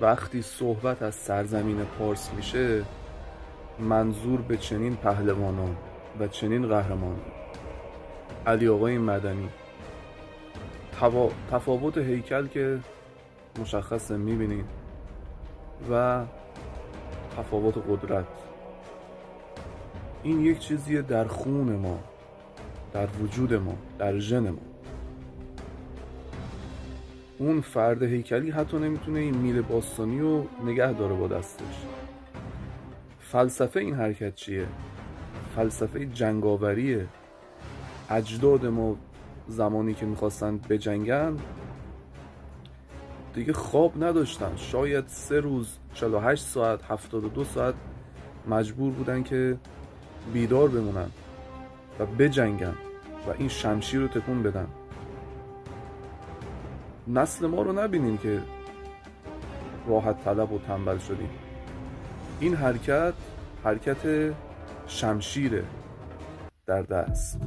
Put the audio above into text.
وقتی صحبت از سرزمین پارس میشه، منظور به چنین پهلوانان و چنین قهرمانان: علی آقای مدنی. تفاوت هیکل که مشخصه میبینید و تفاوت قدرت. این یک چیزیه در خون ما، در وجود ما، در ژن ما. اون فرد هیکلی حتی نمیتونه این میل باستانی رو نگه داره با دستش. فلسفه این حرکت چیه؟ فلسفه جنگاوریه. اجداد ما زمانی که میخواستن بجنگن دیگه خواب نداشتن، شاید 3 روز 48 ساعت 72 ساعت مجبور بودن که بیدار بمونن و بجنگن و این شمشیر رو تکون بدن. نسل ما رو نبینیم که راحت طلب و تنبل شدیم. این حرکت شمشیره در دست.